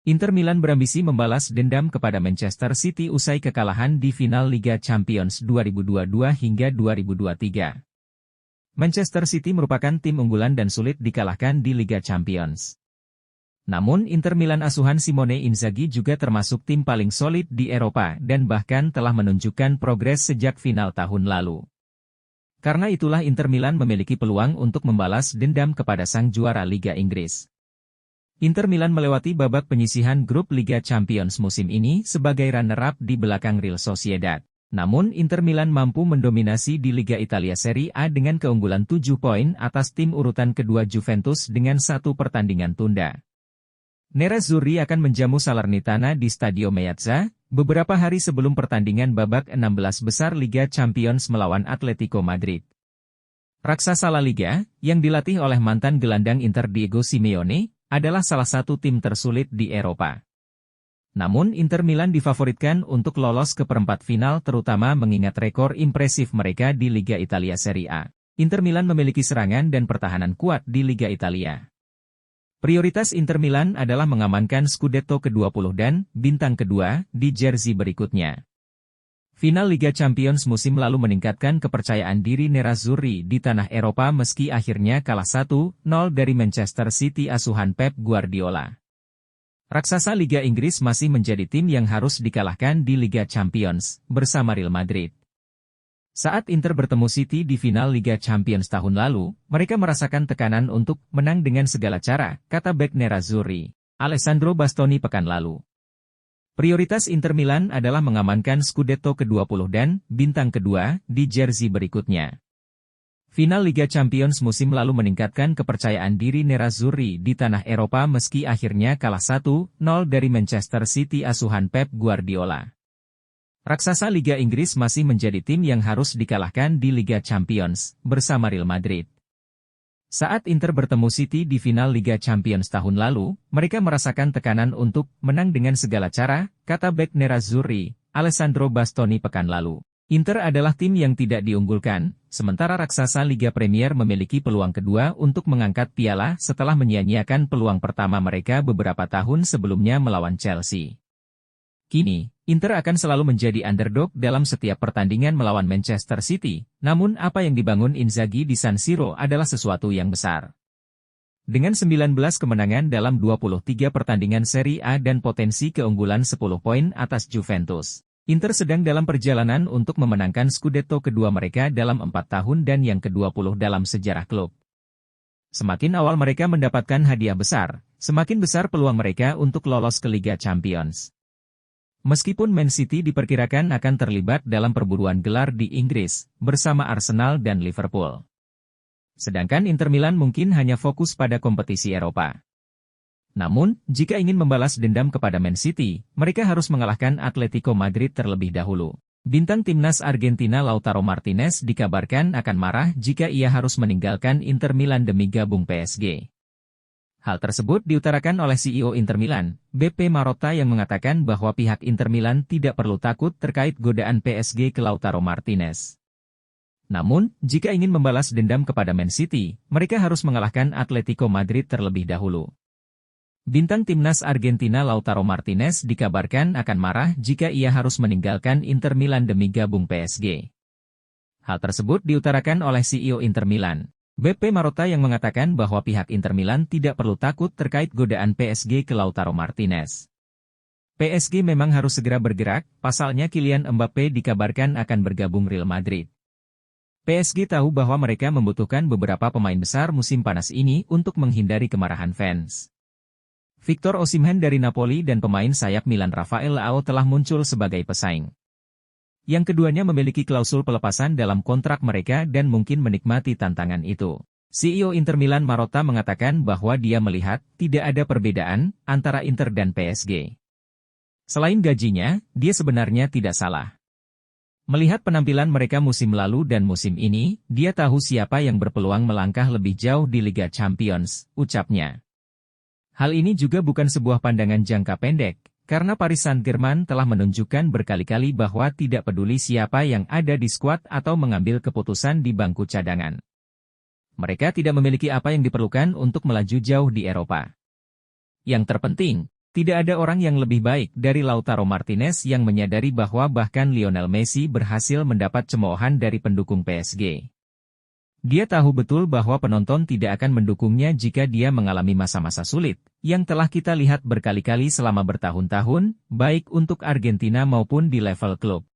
Inter Milan berambisi membalas dendam kepada Manchester City usai kekalahan di final Liga Champions 2022 hingga 2023. Manchester City merupakan tim unggulan dan sulit dikalahkan di Liga Champions. Namun Inter Milan asuhan Simone Inzaghi juga termasuk tim paling solid di Eropa dan bahkan telah menunjukkan progres sejak final tahun lalu. Karena itulah Inter Milan memiliki peluang untuk membalas dendam kepada sang juara Liga Inggris. Inter Milan melewati babak penyisihan grup Liga Champions musim ini sebagai runner-up di belakang Real Sociedad. Namun Inter Milan mampu mendominasi di Liga Italia Serie A dengan keunggulan 7 poin atas tim urutan kedua Juventus dengan 1 pertandingan tunda. Nerazzurri akan menjamu Salernitana di Stadio Meazza, beberapa hari sebelum pertandingan babak 16 besar Liga Champions melawan Atletico Madrid. Raksasa La Liga, yang dilatih oleh mantan gelandang Inter Diego Simeone, adalah salah satu tim tersulit di Eropa. Namun Inter Milan difavoritkan untuk lolos ke perempat final terutama mengingat rekor impresif mereka di Liga Italia Serie A. Inter Milan memiliki serangan dan pertahanan kuat di Liga Italia. Prioritas Inter Milan adalah mengamankan Scudetto ke-20 dan bintang kedua di jersey berikutnya. Final Liga Champions musim lalu meningkatkan kepercayaan diri Nerazzurri di tanah Eropa meski akhirnya kalah 1-0 dari Manchester City asuhan Pep Guardiola. Raksasa Liga Inggris masih menjadi tim yang harus dikalahkan di Liga Champions, bersama Real Madrid. Saat Inter bertemu City di final Liga Champions tahun lalu, mereka merasakan tekanan untuk menang dengan segala cara, kata bek Nerazzurri, Alessandro Bastoni pekan lalu. Prioritas Inter Milan adalah mengamankan Scudetto ke-20 dan bintang kedua di jersey berikutnya. Final Liga Champions musim lalu meningkatkan kepercayaan diri Nerazzurri di tanah Eropa meski akhirnya kalah 1-0 dari Manchester City asuhan Pep Guardiola. Raksasa Liga Inggris masih menjadi tim yang harus dikalahkan di Liga Champions, bersama Real Madrid. Saat Inter bertemu City di final Liga Champions tahun lalu, mereka merasakan tekanan untuk menang dengan segala cara, kata bek Nerazzurri, Alessandro Bastoni pekan lalu. Inter adalah tim yang tidak diunggulkan, sementara raksasa Liga Premier memiliki peluang kedua untuk mengangkat piala setelah menyia-nyiakan peluang pertama mereka beberapa tahun sebelumnya melawan Chelsea. Kini, Inter akan selalu menjadi underdog dalam setiap pertandingan melawan Manchester City, namun apa yang dibangun Inzaghi di San Siro adalah sesuatu yang besar. Dengan 19 kemenangan dalam 23 pertandingan Serie A dan potensi keunggulan 10 poin atas Juventus, Inter sedang dalam perjalanan untuk memenangkan Scudetto kedua mereka dalam 4 tahun dan yang ke-20 dalam sejarah klub. Semakin awal mereka mendapatkan hadiah besar, semakin besar peluang mereka untuk lolos ke Liga Champions. Meskipun Man City diperkirakan akan terlibat dalam perburuan gelar di Inggris, bersama Arsenal dan Liverpool. Sedangkan Inter Milan mungkin hanya fokus pada kompetisi Eropa. Namun, jika ingin membalas dendam kepada Man City, mereka harus mengalahkan Atletico Madrid terlebih dahulu. Bintang timnas Argentina Lautaro Martinez dikabarkan akan marah jika ia harus meninggalkan Inter Milan demi gabung PSG. Hal tersebut diutarakan oleh CEO Inter Milan, BP Marotta yang mengatakan bahwa pihak Inter Milan tidak perlu takut terkait godaan PSG ke Lautaro Martinez. Namun, jika ingin membalas dendam kepada Man City, mereka harus mengalahkan Atletico Madrid terlebih dahulu. Bintang timnas Argentina Lautaro Martinez dikabarkan akan marah jika ia harus meninggalkan Inter Milan demi gabung PSG. Hal tersebut diutarakan oleh CEO Inter Milan, BP Marotta yang mengatakan bahwa pihak Inter Milan tidak perlu takut terkait godaan PSG ke Lautaro Martinez. PSG memang harus segera bergerak, pasalnya Kylian Mbappe dikabarkan akan bergabung Real Madrid. PSG tahu bahwa mereka membutuhkan beberapa pemain besar musim panas ini untuk menghindari kemarahan fans. Victor Osimhen dari Napoli dan pemain sayap Milan Rafael Leao telah muncul sebagai pesaing. Yang keduanya memiliki klausul pelepasan dalam kontrak mereka dan mungkin menikmati tantangan itu. CEO Inter Milan Marotta mengatakan bahwa dia melihat tidak ada perbedaan antara Inter dan PSG. Selain gajinya, dia sebenarnya tidak salah. Melihat penampilan mereka musim lalu dan musim ini, dia tahu siapa yang berpeluang melangkah lebih jauh di Liga Champions, ucapnya. Hal ini juga bukan sebuah pandangan jangka pendek, karena Paris Saint-Germain telah menunjukkan berkali-kali bahwa tidak peduli siapa yang ada di skuad atau mengambil keputusan di bangku cadangan. Mereka tidak memiliki apa yang diperlukan untuk melaju jauh di Eropa. Yang terpenting, Tidak ada orang yang lebih baik dari Lautaro Martinez yang menyadari bahwa bahkan Lionel Messi berhasil mendapat cemoohan dari pendukung PSG. Dia tahu betul bahwa penonton tidak akan mendukungnya jika dia mengalami masa-masa sulit, yang telah kita lihat berkali-kali selama bertahun-tahun, baik untuk Argentina maupun di level klub.